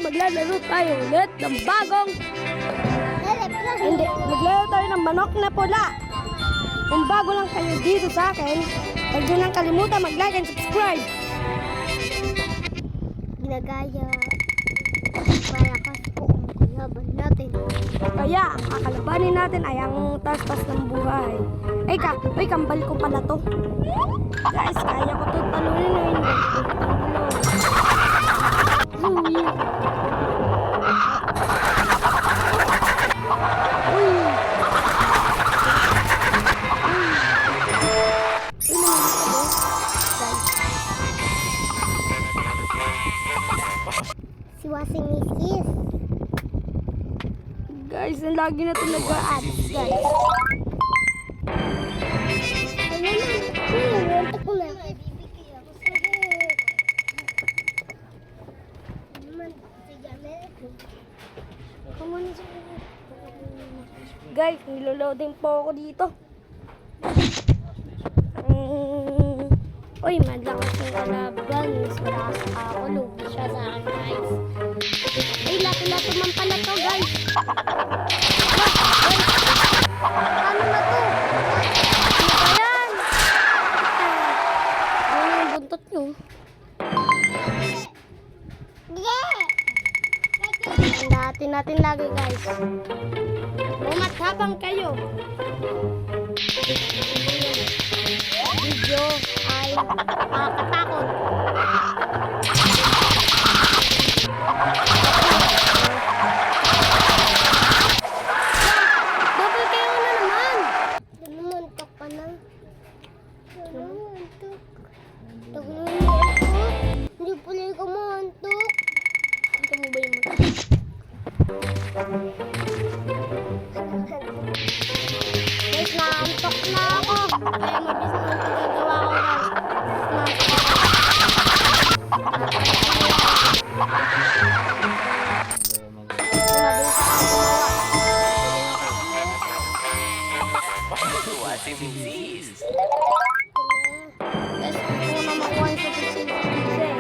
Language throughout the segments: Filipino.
maglalaro tayo ulit ng bagong... Hindi, maglalaro tayo ng manok na pula. Kung bago lang kayo dito sa akin, huwag nyo lang kalimutan mag-like and subscribe. Ginagaya. Malakas po ang kalaban natin. Kaya, ang kakalabanin natin ay ang tastas ng buhay. Ay, kambal ko pala to. Guys, kaya ko to talunin o hindi. Uy. Uy. Si Wasing Misis. Guys, ang lagi na ito nag-a-ads, guys. Guys, niloloading po ako dito. Uy, malakas yung kalaban. Mas malakas ako. Lugi siya sa akin, guys. Ay, lato-lato man pala to, guys. Ano na to? Ano ba yan? Ano yung buntot nyo? Tandaan natin lagi, guys. Umathabang kayo. Video ay nakakatakot. Double kayo na naman. Namuntok pa na. Namuntok. Hindi pala yung kumuntok. Ito mo ba yung guys, naantok na ako. Kaya mabilis na ang pagagawa ko, guys. Wasing Misis. Guys, kung na makuha sa pagsisigil.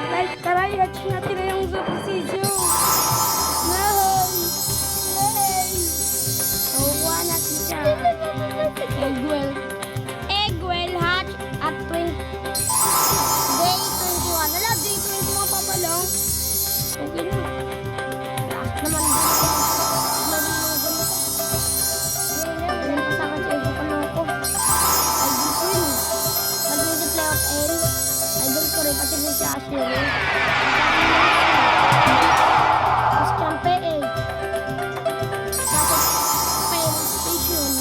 Guys, tara, i-hatch natin na yung super season. Nakuha natin siya. Eggwell hatch at day 21. Wala, day 21 pa pa lang. Okay na. Lakas naman din. Ganun pa sa akin sa iba pa lang ko. Ay, dito yun. Mag-replay of L. Idol ko rin pati rin si Ashley. Mas champe eh. Dapat pen station.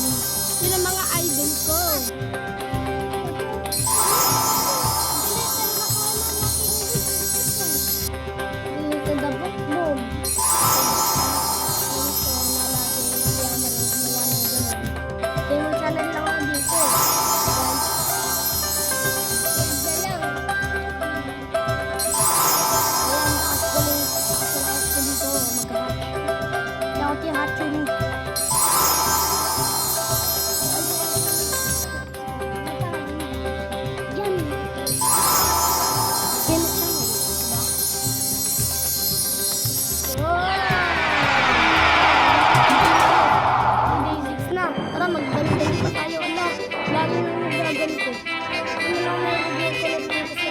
Yun ang mga idol ko. Dito the book boom. Demo channel lang ako dito. Tara, magdali pa tayo. Ano? Lagi nang nagaganito. Ano lang may review ko lang dito sa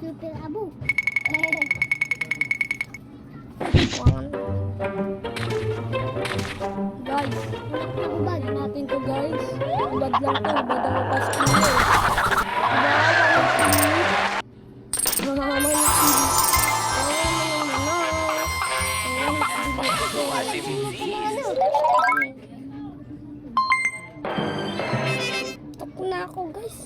Super abo. Guys, Nakubad. natin to guys. Ubad lang to. Ubad ang upas ko. Wasing Misis. Tok na ako guys.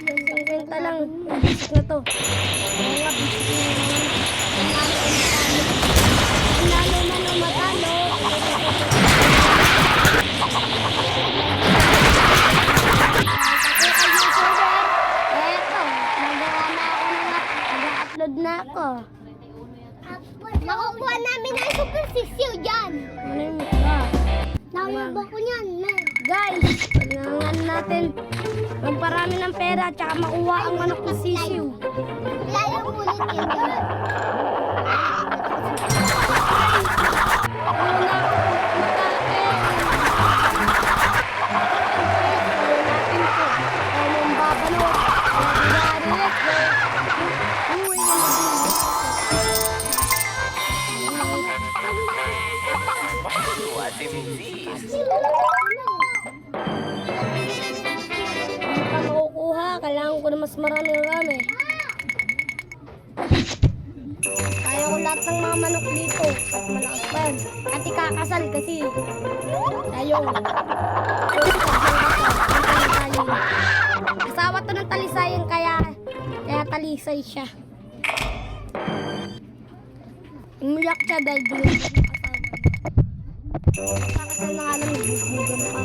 Kwenta lang. Bisik na to. Mga bisik na. Panalo man o matalo. Eto, nagawa na ako ng mag-upload na ako. Makukuha namin ang super sisiw dyan. Ano Kaya ba ko niyan, man? Guys, kailangan natin magparami ng pera at saka makuha ang manok na sisiw. Lalo ulit yun. Una, Tuwa si Mrs. Hindi pa makukuha. Kailangan ko na mas marami. Kaya ko lahat ng mga manok dito. At malakas pa yan. At ikakasal kasi. Ayaw. Asawa to ng talisayan kaya talisay siya. Umiyak siya dahil bilang siya ng asawa. Kakasal na nga lang nagbubugan pa.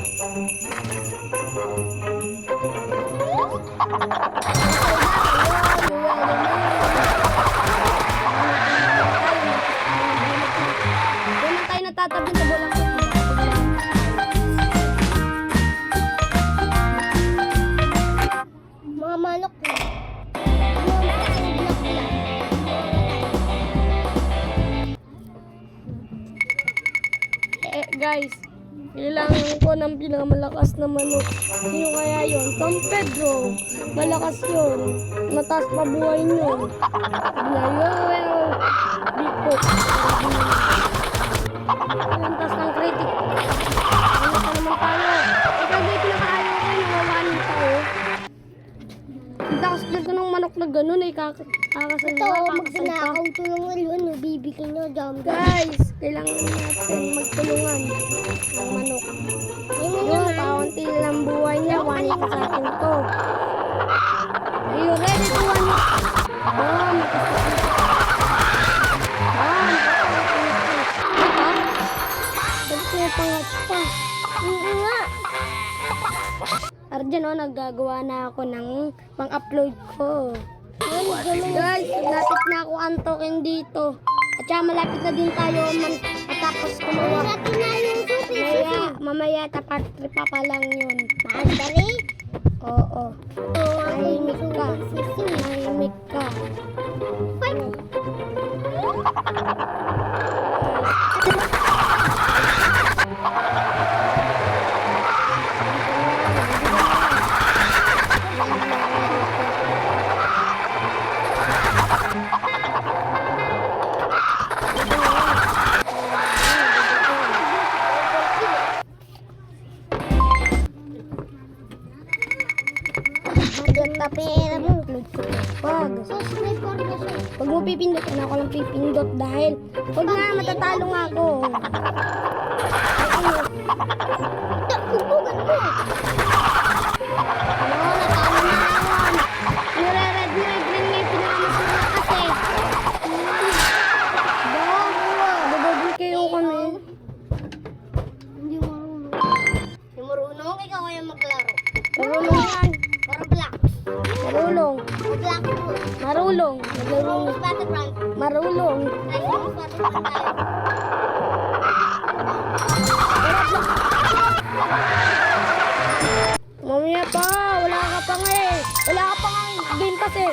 Doon tayo natatabi sa bolang Mga manok ko. Guys, kailangan ko ng pinakamalakas na manok. Sino kaya yun? San Pedro. Malakas yun. Mataas pa buhay yun. Ngayon, dito. Lantas ng critic. Ano pa naman tayo? Ikaw ba pinakaayaw ko yung nawawanin tao? Ang takas dito ng manok na gano'n ay kakasal Ito, pa. magsinakaw to ng alwan. Bibigyan nyo, jam. Guys, kailangan natin magtulungan ng manok. Yung kaunti lang buhay niya, one week sa akin to. Are you ready to one week? Bam! Ba't siya pangat pa? Hindi nga. Arjan, naggagawa na ako ng pang-upload ko. Guys, lapit na ako antokin dito. At saka malapit na din tayo matapos kumawa. Natin na yung susi. Mamaya tapat tripa pa lang yun. Madali. Oo. Mahimik ka. Mahimik ka. Maganda pera mo. Wag. Huwag mo pipindot. Ako lang pipindot dahil huwag na, matatalo nga ako. Kukugan mo. Ano, natalo na ako. Nire-red na green na yung pinakamasura kasi. Bababul kayo kami. Hindi marunong. Hindi marunong. Ikaw kaya maglaro. Marulong yan. Parang black. Marulong. Black mo. Marulong. Marunong sa battleground. Marulong. Marunong sa battleground tayo. Mamaya pa. Wala ka pa nga eh. Wala ka pa nga game kasi.